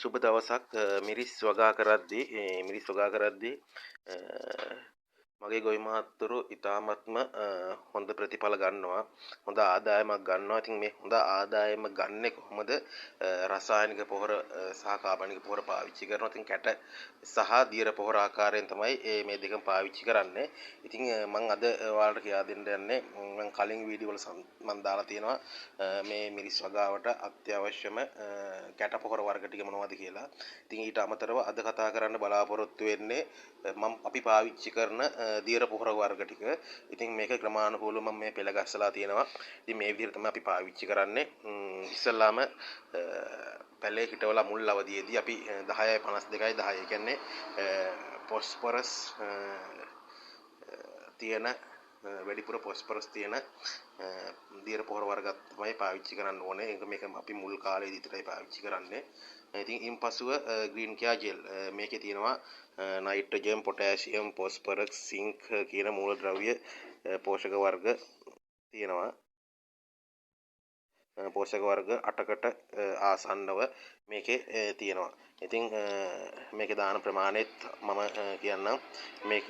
සුබ දවසක් මිරිස් වගා කරද්දී මගේ ගොවි මහත්තුරු ඉතාමත්ම හොඳ ප්‍රතිඵල ගන්නවා. හොඳ ආදායමක් ගන්නවා. ඉතින් මේ හොඳ ආදායම ගන්නෙ කොහොමද? රසායනික පොහොර සහ කාබනික පොහොර පාවිච්චි කරනවා. ඉතින් කැට සහ දියර පොහොර ආකාරයෙන් තමයි මේ දෙකම පාවිච්චි කරන්නේ. ඉතින් මම අද ඔයාලට කියා දෙන්න යන්නේ මම කලින් වීඩියෝ වල මම දාලා තියෙනවා මේ මිරිස් වගාවට අත්‍යවශ්‍යම කැට පොහොර වර්ග ටික මොනවද කියලා. ඉතින් ඊට අමතරව අද කතා කරන්න බලාපොරොත්තු වෙන්නේ අපි පාවිච්චි කරන දියර පොහොර වර්ග ටික. ඉතින් මේක ක්‍රමානුකූලව මම මේ පෙළ ගස්සලා තියෙනවා. ඉතින් මේ විදිහට තමයි අපි පාවිච්චි කරන්නේ. ඉස්සල්ලාම පැලේ හිටවලා මුල් අවදියේදී අපි 10:52යි 10 කියන්නේ ෆොස්ෆරස් තියෙන වැඩිපුර ෆොස්ෆරස් තියෙන දියර පොහොර වර්ගයක් තමයි පාවිච්චි කරන්න ඕනේ. ඒක මේක අපි මුල් කාලේදී විතරයි පාවිච්චි කරන්නේ. ඉතින් ඉන්පසුව ග්‍රීන් කියා ජෙල් මේකේ තියෙනවා නයිට්‍රජන්, පොටෑසියම්, ෆොස්ෆරස්, සිංක් කියන මූලද්‍රව්‍ය පෝෂක වර්ග තියෙනවා. පෝෂක වර්ග 8කට ආසන්නව මේකේ තියෙනවා. ඉතින් මේකේ දාන ප්‍රමාණයත් මම කියන්නම්. මේ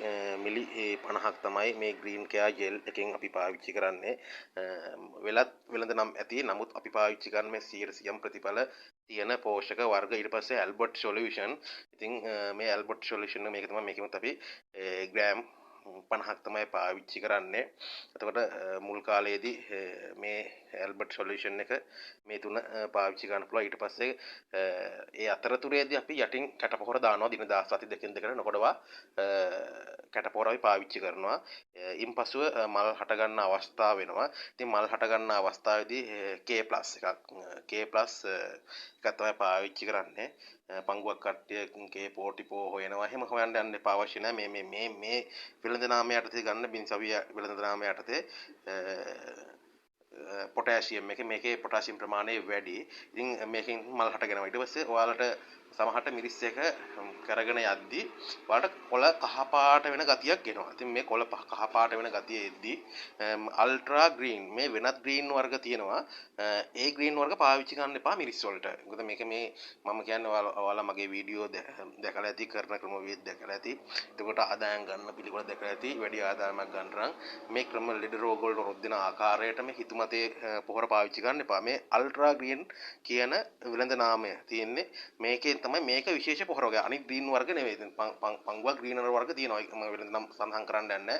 මිලි 50ක් තමයි මේ ග්‍රීන් කෙයා ජෙල් එකෙන් අපි පාවිච්චි කරන්නේ. වෙළඳ නම් ඇති. නමුත් අපි පාවිච්චි කරන්නේ මේ 100% ප්‍රතිඵල තියෙන පෝෂක වර්ග. ඊට පස්සේ ඇල්බර්ට් සොලියුෂන්. ඉතින් මේ ඇල්බර්ට් සොලියුෂන් මේක තමයි මේකෙමත් අපි ග්‍රෑම් 50ක් තමයි පාවිච්චි කරන්නේ. එතකොට මුල් කාලයේදී මේ ඇල්බර්ට් සොලියුෂන් එක මේ තුන පාවිච්චි කරන්න පුළුවන්. ඊට පස්සේ ඒ අතරතුරේදී අපි යටින් කැටපොහොර දානවා. දින 17 දෙකෙන් දෙකට නොකඩවා කැටපොහොර අපි පාවිච්චි කරනවා. ඉන්පසුව මල් හට ගන්න අවස්ථාව වෙනවා. ඉතින් මල් හට ගන්න අවස්ථාවේදී K+ එකක් එකක් තමයි පාවිච්චි කරන්නේ. පංගුවක් කට්ටිය K44 හොයනවා. එහෙම හොයන්න යන්න එපා. අවශ්‍ය නැහැ. මේ වෙළඳ නාමය යටතේ ගන්න බින්සවිය වෙළඳ නාමය යටතේ පොටෑසියම් මේකේ පොටෑසියම් ප්‍රමාණය වැඩි. ඉතින් මේකෙන් මල් හටගෙනවා. ඊට පස්සේ ඔයාලට සමහරට මිරිස් එක කරගෙන යද්දී ඔයාලට කොළ කහ පාට වෙන ගතියක් එනවා. ඉතින් මේ කොළ කහ පාට වෙන ගතිය එද්දී අල්ට්‍රා ග්‍රීන් මේ වෙනත් ග්‍රීන් වර්ග තියෙනවා. ඒ ග්‍රීන් වර්ග පාවිච්චි කරන්න එපා මිරිස් වලට. මොකද මේක මේ මම කියන්නේ ඔයාලා මගේ වීඩියෝ දැකලා ඇති, කරන ක්‍රමවේද දැකලා ඇති. එතකොට ආදායම් ගන්න පිළිවෙල දැකලා ඇති. වැඩි ආදායමක් ගන්න නම් මේ ක්‍රම ලෙඩ රෝග වලට රොද්දෙන ආකාරයට මේ හිතුමතේ පොහොර පාවිච්චි කරන්න එපා. මේ අල්ට්‍රා ග්‍රීන් කියන වෙළඳ නාමය තියෙන්නේ මේකෙන් තමයි මේක විශේෂ පොහොර වර්ග. අනිත් ග්‍රීන් වර්ග නෙවෙයි. පංගුවක් ග්‍රීනර් වර්ග තියෙනවා. ඒක මම වෙළඳ නම් සඳහන් කරන්න යන්නේ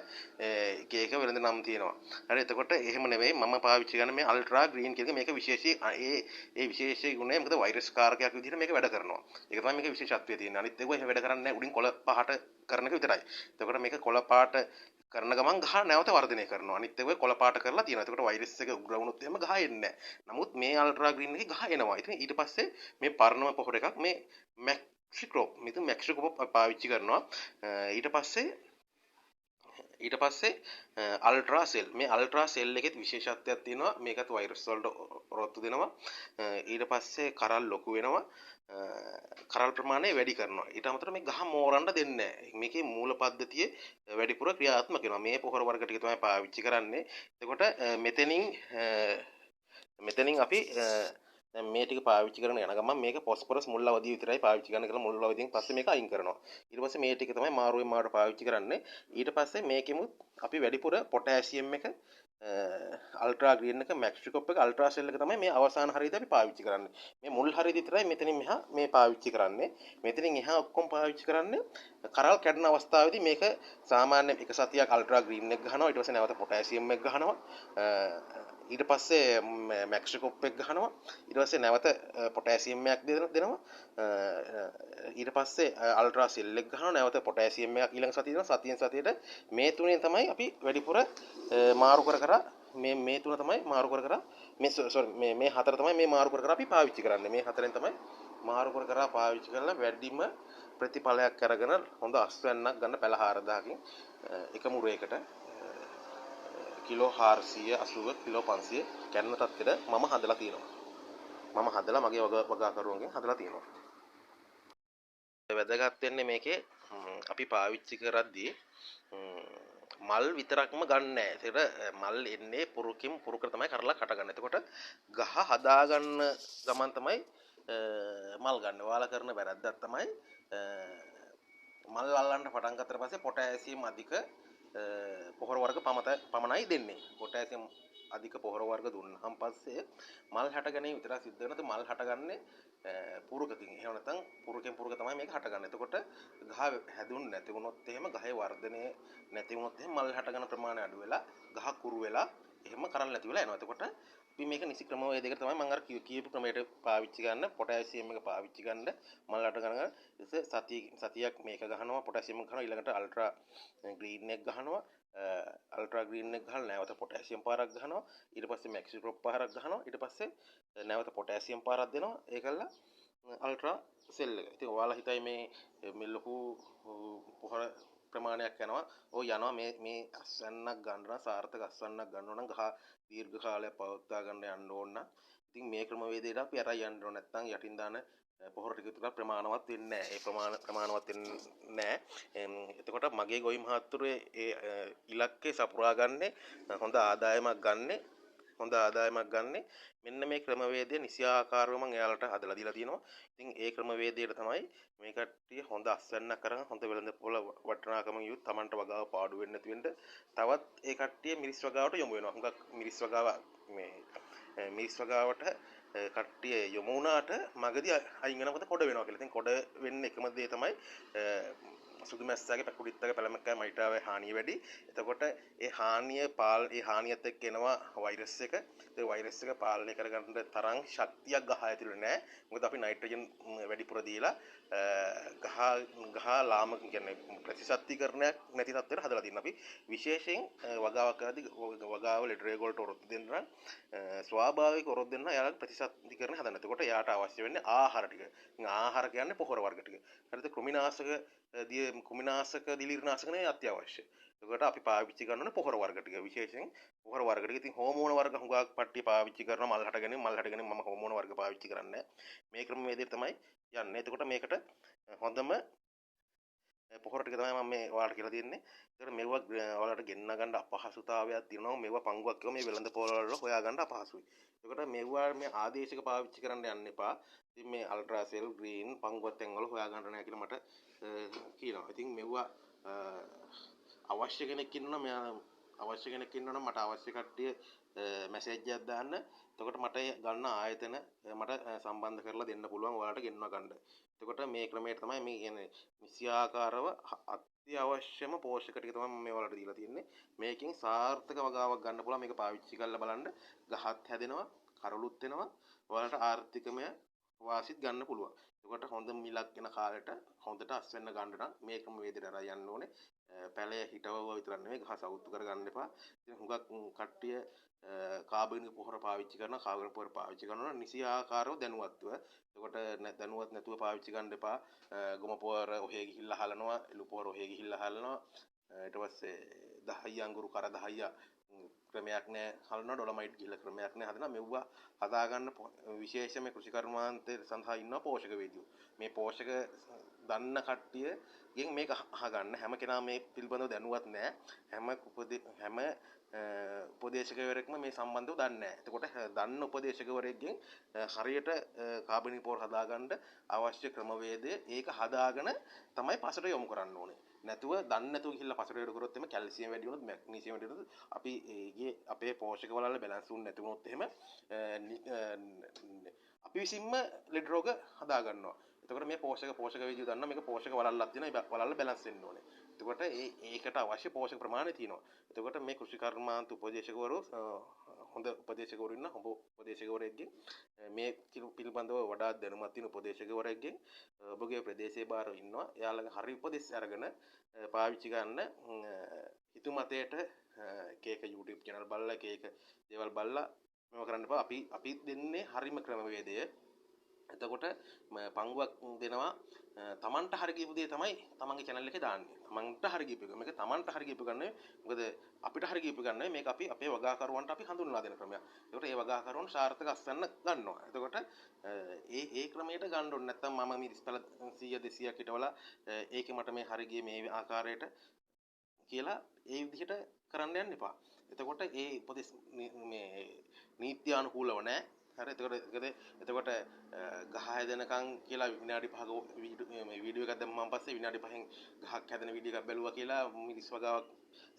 එක වෙළඳ නම් තියෙනවා. හරි. එතකොට එහෙම නෙවෙයි මම පාවිච්චි කරන මේ අල්ට්‍රා ග්‍රීන් කියන මේක විශේෂී ඒ විශේෂී ගුණය මොකද වෛරස් කාරකයක් විදිහට මේක වැඩ කරනවා. ඒක තමයි මේකේ විශේෂත්වය තියෙන්නේ. අනිත් ඒවා එහෙම වැඩ කරන්නේ නැහැ. උඩින් කොළ පහට කරන එක විතරයි. එතකොට මේක කොළ පාට කරන ගමන් ගහ නැවත වර්ධනය කරනවා. අනිත් ඒවා කොළ පාට කරලා තියෙනවා. එතකොට වෛරස් එක උග්‍ර වුණොත් එහෙම ගහ එන්නේ නැහැ. නමුත් මේ අල්ට්‍රා ග්‍රීන් එකේ ගහ එනවා. ඉතින් ඊට පස්සේ මේ පරණම පොහොර එකක් මේ මැක්සික්‍රොප් පාවිච්චි කරනවා. ඊට පස්සේ අල්ට්‍රා සෙල් මේ අල්ට්‍රා සෙල් එකෙත් විශේෂත්වයක් තියෙනවා. මේකත් වෛරස් වලට රොත්තු දෙනවා. ඊට පස්සේ කරල් ලොකු වෙනවා. කරල් ප්‍රමාණය වැඩි කරනවා. ඊට අමතරව මේ ගහ මෝරන්න දෙන්නේ නැහැ. මේකේ මූල පද්ධතිය වැඩිපුර ක්‍රියාත්මක වෙනවා. මේ පොහොර වර්ග ටික තමයි පාවිච්චි කරන්නේ. එතකොට මෙතනින් අපි දැන් මේ ටික පාවිච්චි කරන යන ගමන් මේක ෆොස්ෆරස් මුල් අවදිය විතරයි පාවිච්චි කරන්න කියලා මුල් අවදියෙන් පස්සේ මේක අයින් කරනවා. ඊට පස්සේ මේ ටික තමයි මාරුවෙන් මාරුවට පාවිච්චි කරන්නේ. ඊට පස්සේ මේකෙමුත් අපි වැඩිපුර පොටෑසියම් එක අල්ට්‍රා ග්‍රීන් එක මැක්ස්ට්‍රිකොප් එක අල්ට්‍රා සෙල් එක තමයි මේ අවසාන හරියදී අපි පාවිච්චි කරන්නේ. මේ මුල් හරියදී විතරයි මෙතනින් මෙහා මේ පාවිච්චි කරන්නේ. මෙතනින් එහා ඔක්කොම පාවිච්චි කරන්නේ කරල් කැඩෙන අවස්ථාවේදී මේක සාමාන්‍ය එක සතියක් අල්ට්‍රා ග්‍රීන් එක ගහනවා. ඊට පස්සේ නැවත පොටෑසියම් එක ගහනවා. ඊට පස්සේ මැක්ස්ට්‍රිකොප් එක ගහනවා. ඊට පස්සේ නැවත පොටෑසියම් එකක් දෙනවා. ඊට පස්සේ අල්ට්‍රා සෙල් එක ගහනවා. නැවත පොටෑසියම් එකක් ඊළඟ සතිය දෙනවා. සතියෙන් සතියට මේ තුනෙන් තමයි අපි වැඩිපුර මාරු කර මේ තුන තමයි මාරු කර මේ හතර තමයි මේ මාරු කර අපි පාවිච්චි කරන්නේ. මේ හතරෙන් තමයි මාරු කර පාවිච්චි කරලා වැඩිම ප්‍රතිඵලයක් අරගෙන හොඳ අස්වැන්නක් ගන්න පැල 4000කින් එක මුරයකට කිලෝ 480 කිලෝ 500 කැඩෙන තත්ත්වෙට මම හදලා තියෙනවා. මම හදලා මගේ වගාකරුවන්ගෙන් හදලා තියෙනවා. වැදගත් වෙන්නේ මේකේ අපි පාවිච්චි කරද්දී මල් විතරක්ම ගන්න නැහැ. ඒකට මල් එන්නේ පුරුකට තමයි කරලා කට ගන්න. එතකොට ගහ හදා ගන්න ගමන් තමයි මල් ගන්න. ඔයාලා කරන වැරද්දක් තමයි මල් අල්ලන්න පටන් ගත්තට පස්සේ පොටෑසියම් අධික පොහොර වර්ග පමණයි දෙන්නේ. පොටෑසියම් අධික පොහොර වර්ග දුන්නාන් පස්සේ මල් හැට ගැනීම විතරක් සිද්ධ වෙනවා. මල් හටගන්නේ පුරුකකින්. එහෙම නැත්නම් පුරුකෙන් පුරුක තමයි මේක හටගන්නේ. එතකොට ගහ හැදුන්නේ නැති වුණොත් එහෙම ගහේ වර්ධනය නැති වුණොත් එහෙම මල් හටගන්න ප්‍රමාණය අඩු වෙලා ගහ කුරු වෙලා එහෙම කරල් නැති වෙලා යනවා. එතකොට අපි මේක නිසි ක්‍රමවේදයකට තමයි මම අර කියපු ක්‍රමයට පාවිච්චි ගන්න. පොටෑසියම් එක පාවිච්චි ගන්න මල් හටගන්න සතියක් මේක ගහනවා. පොටෑසියම් එක ගහනවා. ඊළඟට අල්ට්‍රා ග්‍රීන් එක ගහනවා. අල්ට්‍රා ග්‍රීන් එක ගහලා නැවත පොටෑසියම් පාරක් ගහනවා. ඊට පස්සේ මැක්සික්‍රොප් පාරක් ගහනවා. ඊට පස්සේ නැවත පොටෑසියම් පාරක් දෙනවා. ඒකල්ලා අල්ට්‍රා සෙල් එක. ඉතින් ඔයාලා හිතයි මේ ලොකු පොහොර ප්‍රමාණයක් යනවා. ඔය යනවා මේ අස්වැන්නක් ගන්න නම් සාර්ථක අස්වැන්නක් ගන්න නම් ගහ දීර්ඝ කාලයක් පවත්වා ගන්න යන්න ඕන නම් ඉතින් මේ ක්‍රමවේදයට අපි අරයි යන්න ඕන. නැත්නම් යටින් දාන පොහොර ටික තුන ප්‍රමාණවත් වෙන්නේ නැහැ. ඒ ප්‍රමාණවත් වෙන්නේ නැහැ. එතකොට මගේ ගොවි මහත්තුරුේ ඒ ඉලක්කේ සපුරා ගන්නේ හොඳ ආදායමක් ගන්නෙ මෙන්න මේ ක්‍රමවේදය නිසියාකාරව මම එයාලට හදලා දීලා තියෙනවා. ඉතින් ඒ ක්‍රමවේදයට තමයි මේ කට්ටිය හොඳ අස්වැන්නක් කරගෙන හොඳ වෙළඳ පොළ වටිනාකම යුත් Tamanට වගාව පාඩු වෙන්නේ නැති වෙන්න තවත් ඒ කට්ටිය මිරිස් වගාවට යොමු වෙනවා. හුඟක් මිරිස් වගාවට කට්ටිය යොමු වුණාට මගදී අයින් වෙනකොට කොඩ වෙනවා කියලා. ඉතින් කොඩ වෙන්නේ එකම දේ තමයි සුදු මැස්සාගේ පැකුඩිත්තගේ පැලමක්කගේ මයිටාවේ හානිය වැඩි. එතකොට ඒ හානියත් එක්ක එනවා වෛරස් එක. ඒ වෛරස් එක පාලනය කරගන්න තරම් ශක්තියක් ගහ ඇතුළේ නැහැ. මොකද අපි නයිට්‍රජන් වැඩිපුර දීලා ගහ ලාමක කියන්නේ ප්‍රතිශක්තිකරණයක් නැති තත්ත්වයට හදලා තියෙනවා. අපි විශේෂයෙන් වගාවක් කරද්දී වගාව ලෙඩරේ වලට ඔරොත්තු දෙන්න නම් ස්වාභාවික ඔරොත්තු දෙන්න එයාලට ප්‍රතිශක්තිකරණ හදන්න. එතකොට එයාට අවශ්‍ය වෙන්නේ ආහාර ටික. ආහාර කියන්නේ පොහොර වර්ග ටික. හරිද? කෘමිනාශක දිලීරනාශක නේ අත්‍යවශ්‍ය. එතකොට අපි පාවිච්චි කරන ඕනේ පොහොර වර්ග ටික. විශේෂයෙන් පොහොර වර්ග ටික. ඉතින් හෝමෝන වර්ග හුඟක් පට්ටිය පාවිච්චි කරනවා මල් හට ගැනීම මම හෝමෝන වර්ග පාවිච්චි කරන්නේ නැහැ. මේ ක්‍රමවේදය තමයි යන්නේ. එතකොට මේකට හොඳම පොහොර ටික තමයි මම මේ ඔයාලට කියලා දෙන්නේ. ඒතර මෙවුව ඔයාලට ගෙන්න ගන්න අපහසුතාවයක් තියෙනවා. මෙවුව පංගුවක් කිව්ව මේ වෙළඳ පොළ වල හොයා ගන්න අපහසුයි. ඒකට මෙවුව මේ ආදේශක පාවිච්චි කරන්න යන්න එපා. ඉතින් මේ අල්ට්‍රා සෙල් ග්‍රීන් පංගුවත් තැන් වල හොයා ගන්න නැහැ කියලා මට කියනවා. ඉතින් මෙවුව අවශ්‍ය කෙනෙක් ඉන්නවා නම් මට අවශ්‍ය කට්ටිය මැසේජ් එකක් දාන්න. එතකොට මට ගන්න ආයතන මට සම්බන්ධ කරලා දෙන්න පුළුවන් ඔයාලට ගෙන්වා ගන්න. එතකොට මේ ක්‍රමයට තමයි මේ කියන්නේ නිසියාකාරව අත්‍යවශ්‍යම පෝෂක ටික තමයි මම මේ ඔයාලට දීලා තියෙන්නේ. මේකෙන් සාර්ථක වගාවක් ගන්න පුළුවන්. මේක පාවිච්චි කරලා බලන්න. ගහත් හැදෙනවා, කරලුත් වෙනවා. ඔයාලට ආර්ථිකමය වාසිත් ගන්න පුළුවන්. එතකොට හොඳ මිලක් වෙන කාලෙට හොඳට අස්වෙන්න ගන්න නම් මේ ක්‍රමවේදයට අරන් යන්න ඕනේ. පැලය හිටවව විතරක් නෙමෙයි ගහ සවුත්තු කරගන්න එපා. ඉතින් හුඟක් කට්ටිය කාබනික පොහොර පාවිච්චි කරනවා නිසි ආකාරව දැනුවත්ව. එතකොට දැනුවත් නැතුව පාවිච්චි කරන්න එපා. ගොම පොහොර ඔහේ ගිහිල්ලා හලනවා, එළු පොහොර ඔහේ ගිහිල්ලා හලනවා. ඊට පස්සේ දහයිය අඟුරු කර දහයිය ක්‍රමයක් නෑ හලනවා, ඩොලමයිට් ගිහිල්ලා ක්‍රමයක් නෑ හදනවා. මෙව්වා හදාගන්න විශේෂම කෘෂි කර්මාන්තය සඳහා ඉන්නවා පෝෂක වේදිකෝ. මේ පෝෂක දන්න කට්ටියගෙන් මේක අහගන්න. හැම කෙනා මේ පිළිබඳව දැනුවත් නෑ. හැම උපදේශකවරයෙක්ම මේ සම්බන්ධව දන්නේ නැහැ. එතකොට දන්න උපදේශකවරයෙක්ගෙන් හරියට කාබනික පොහොර හදාගන්න අවශ්‍ය ක්‍රමවේදය ඒක හදාගෙන තමයි පසට යොමු කරන්න ඕනේ. නැතුව දන්නේ නැතුව ගිහිල්ලා පසට යොමු කරොත් එimhe කැල්සියම් වැඩි වුණොත් මැග්නීසියම් වැඩි වුණොත් අපි අපේ පෝෂක වල බැලන්ස් වුනේ නැති වුණොත් එහෙම අපි විසින්ම ලෙඩ රෝග හදා ගන්නවා. එතකොට මේ පෝෂක වේදිකව දන්නවා මේක පෝෂක වලල්ලක් තියෙනවා. ඒ වලල්ල බැලන්ස් වෙන්න ඕනේ. එතකොට ඒකට අවශ්‍ය පෝෂක ප්‍රමාණය තියෙනවා. එතකොට මේ කෘෂි කර්මාන්ත උපදේශකවරු හොඳ උපදේශකවරු ඉන්න හොඳ උපදේශකවරයෙක්ගෙන් මේ පිළිබඳව වඩා දැනුමක් තියෙන උපදේශකවරයෙක්ගෙන් ඔබගේ ප්‍රදේශයේ බාර ඉන්නවා. එයාලගේ හරි උපදෙස් අරගෙන පාවිච්චි ගන්න හිතුමතේට එක YouTube channel බලලා එක දේවල් බලලා මේව කරන්න එපා. අපි දෙන්නේ හරිම ක්‍රමවේදය. එතකොට පංගුවක් දෙනවා තමන්ට හරි කියපු දේ තමයි තමන්ගේ channel එකේ දාන්නේ. තමන්ට හරි කියපු එක. මේක තමන්ට හරි කියපු ගන්නේ. මොකද අපිට හරි කියපු ගන්නේ මේක අපි අපේ වගාකරුවන්ට අපි හඳුන්වලා දෙන ක්‍රමයක්. ඒකට ඒ වගාකරුවන් සාර්ථක අස්වැන්න ගන්නවා. එතකොට ඒ ක්‍රමයට ගන්න ඕනේ. නැත්තම් මම මිරිස්පල 100 200ක් හිටවලා ඒකේ මට මේ හරි ගියේ මේ ආකාරයට කියලා ඒ විදිහට කරන්න යන්න එපා. එතකොට ඒ උපදෙස් මේ නීත්‍යානුකූලව නැහැ. හරි එතකොට ගහ හැදෙනකන් කියලා විනාඩි 5ක මේ වීඩියෝ එකක් දැම්මම පස්සේ විනාඩි 5න් ගහක් හැදෙන වීඩියෝ එකක් බැලුවා කියලා මිනිස් වගාවක්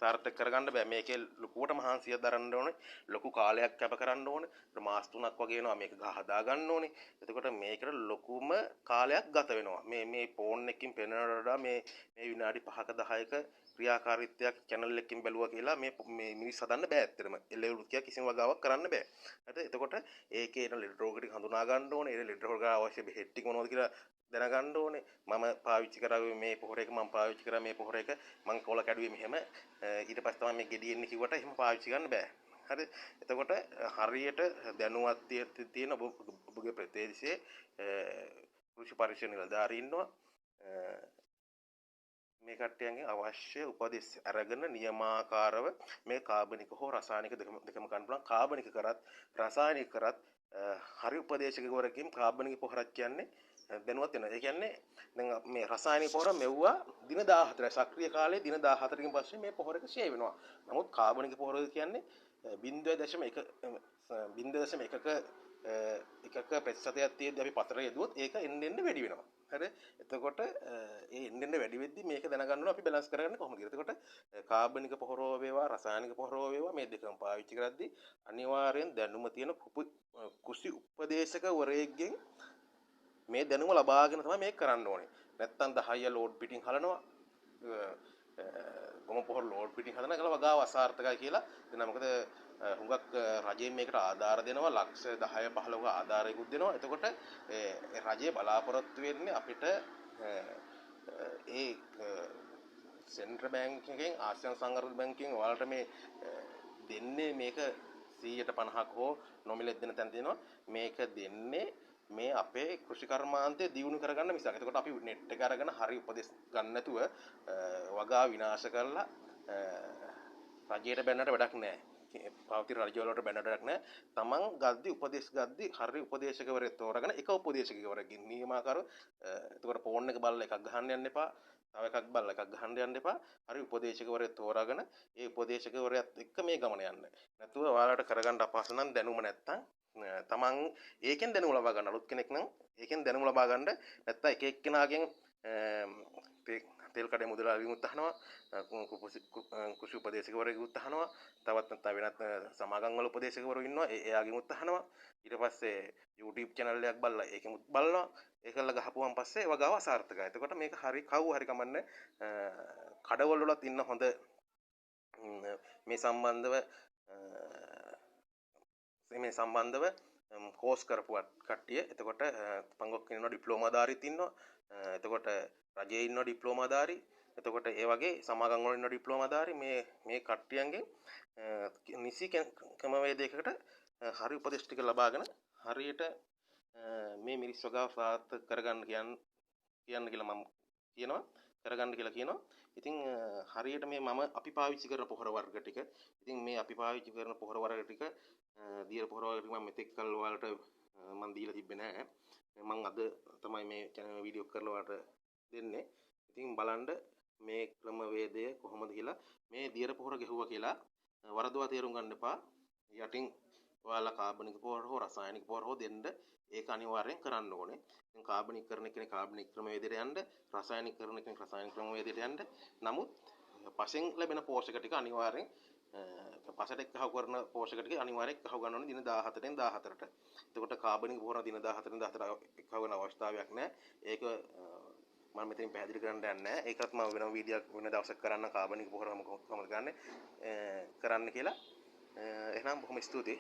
සාර්ථක කරගන්න බෑ. මේකේ ලොකුවට මහන්සියක් දරන්න ඕනේ. ලොකු කාලයක් කැප කරන්න ඕනේ. මාස 3ක් වගේ වෙනවා මේක ගහ හදා ගන්න ඕනේ. එතකොට මේකට ලොකුම කාලයක් ගත වෙනවා. මේ ෆෝන් එකකින් පෙන්වනට වඩා මේ විනාඩි 5ක 10ක ක්‍රියාකාරීත්වයක් channel එකකින් බැලුවා කියලා මේ මිනිස් හදන්න බෑ ඇත්තටම. එළවලු කිසිම වගාවක් කරන්න බෑ. හරිද? එතකොට ඒකේ එන ලෙඩ රෝග ටික හඳුනා ගන්න ඕනේ. ඒ ලෙඩ රෝග අවශ්‍ය බෙහෙත් ටික මොනවද කියලා දැනගන්න ඕනේ. මම පාවිච්චි කරාවේ මේ පොහොර එක මම පාවිච්චි කරා මේ පොහොර එක මං කොළ කැඩුවේ මෙහෙම ඊට පස්සේ තමයි මේ ගෙඩි එන්නේ කිව්වට එහෙම පාවිච්චි කරන්න බෑ. හරි එතකොට හරියට දැනුවත් තියෙන ඔබගේ ප්‍රදේශයේ කෘෂි පරිශන නිලධාරීන් ඉන්නවා. මේ කට්ටියන්ගෙන් අවශ්‍ය උපදෙස් අරගෙන නියමාකාරව මේ කාබනික හෝ රසායනික දෙකම ගන්න පුළුවන්. කාබනික කරත් රසායනික කරත් හරි උපදේශකවරකින් කාබනික පොහොරක් කියන්නේ දැනුවත් වෙනවා. ඒ කියන්නේ දැන් මේ රසායනික පොහොර මෙව්වා දින 14යි සක්‍රිය කාලේ දින 14කින් පස්සේ මේ පොහොර එක ෂේ වෙනවා. නමුත් කාබනික පොහොර කියන්නේ 0.1ක එකක ප්‍රතිශතයක් තියෙද්දි අපි පතර යෙදුවොත් ඒක එන්න වැඩි වෙනවා. හරි එතකොට ඒ එන්න වැඩි වෙද්දි මේක දැනගන්න ඕන අපි බැලන්ස් කරගන්නේ කොහොමද කියලා. එතකොට කාබනික පොහොරෝ වේවා රසායනික පොහොරෝ වේවා මේ දෙකම පාවිච්චි කරද්දී අනිවාර්යෙන් දැනුම තියෙන කුසි උපදේශකවරයෙක්ගෙන් මේ දැනුම ලබාගෙන තමයි මේක කරන්න ඕනේ. නැත්තම් 10 ලෝඩ් පිටින් හලනවා ගොම පොහොර ලෝඩ් පිටින් හදන කියලා වගාව අසාර්ථකයි කියලා. දැන් මොකද හුඟක් රජයෙන් මේකට ආධාර දෙනවා ලක්ෂ 10 15ක ආධාරයකුත් දෙනවා. එතකොට රජය බලාපොරොත්තු වෙන්නේ අපිට ඒ සෙන්ට්‍රල් බැංක් එකෙන් ආසියානු සංවර්ධන බැංකුවෙන් ඔයාලට මේ දෙන්නේ මේක 150ක් හෝ නොමිලෙත් දෙන තැන තියෙනවා. මේක දෙන්නේ මේ අපේ කෘෂි කර්මාන්තය දියුණු කරගන්න මිසක්. එතකොට අපි net එක අරගෙන හරි උපදෙස් ගන්න නැතුව වගා විනාශ කරලා රජයට බැන්නට වැඩක් නැහැ. පවතින රජ වලට බැන්නට වැඩක් නැහැ. තමන් ගද්දි උපදෙස් ගද්දි හරි උපදේශකවරයෙක් තෝරාගෙන එක උපදේශකවරයෙක්ගෙන් නියමාකාරව එතකොට ෆෝන් එක බලලා එකක් ගහන්න යන්න එපා. තව එකක් බලලා එකක් ගහන්න යන්න එපා. හරි උපදේශකවරයෙක් තෝරාගෙන ඒ උපදේශකවරයාත් එක්ක මේ ගමන යන්න. නැතුව ඔයාලට කරගන්න අපහසු නම් දැනුම නැත්තම් තමන් ඒකෙන් දැනුම ලබා ගන්න අලුත් කෙනෙක් නම් ඒකෙන් දැනුම ලබා ගන්න නැත්තම් එක එක්කෙනාගෙන් තෙල් කඩේ මුදලාලියෙකුත් අහනවා කෘෂි උපදේශකවරයෙකුත් අහනවා තවත් නැත්නම් වෙනත් සමාගම් වල උපදේශකවරු ඉන්නවා එයාගෙමුත් අහනවා ඊට පස්සේ YouTube channel එකක් බලලා ඒකෙමුත් බලනවා ඒකල්ල ගහපුවම පස්සේ වගාව අසාර්ථකයි. එතකොට මේක හරි කවු හරි කමන්නේ කඩවල වලත් ඉන්න හොඳ මේ සම්බන්ධව කෝස් කරපු කට්ටිය. එතකොට පංගොක් ඉන්නවා ඩිප්ලෝමාධාරීත් ඉන්නවා. එතකොට රජයේ ඉන්නවා ඩිප්ලෝමාධාරී. එතකොට ඒ වගේ සමාගම් වල ඉන්නවා ඩිප්ලෝමාධාරී. මේ කට්ටියන්ගෙන් නිසි ක්‍රමවේදයකට හරි උපදෙස් ටික ලබාගෙන හරියට මේ මිනිස් වගාව සාර්ථක කරගන්න කියන්න කියලා මම කියනවා. කරගන්න කියලා කියනවා. ඉතින් හරියට මේ අපි පාවිච්චි කරන පොහොර වර්ග ටික ඉතින් මේ අපි පාවිච්චි කරන පොහොර වර්ග ටික දියර පොහොර වර්ග ටික මම මෙතෙක් කල් ඔයාලට මම දීලා තිබ්බේ නැහැ. මම අද තමයි මේ channel වීඩියෝ කරලා ඔයාලට දෙන්නේ. ඉතින් බලන්න මේ ක්‍රමවේදය කොහොමද කියලා මේ දියර පොහොර ගෙහුවා කියලා වරදවා තේරුම් ගන්න එපා. යටින් ඔයාලා කාබනික පොහොර හෝ රසායනික පොහොර හෝ දෙන්න ඒක අනිවාර්යෙන් කරන්න ඕනේ. දැන් කාබනික කරන කෙනෙක් කාබනික ක්‍රමවේදයට යන්න, රසායනික කරන කෙනෙක් රසායනික ක්‍රමවේදයට යන්න. නමුත් පසෙන් ලැබෙන පෝෂක ටික අනිවාර්යෙන් පසට එක්කහව කරන පෝෂක ටික අනිවාර්යෙන් එක්කහව ගන්න ඕනේ දින 17න් 14ට. එතකොට කාබනික පොහොර දින 14න් 14ට එක්කහව ගන්න අවස්ථාවක් නැහැ. ඒක මම මෙතනින් පැහැදිලි කරන්න යන්නේ නැහැ. ඒකත් මම වෙනම වීඩියෝක් වෙන දවසක් කරන්න කාබනික පොහොර කොහොමද කරන්න කියලා. එහෙනම් බොහොම ස්තුතියි.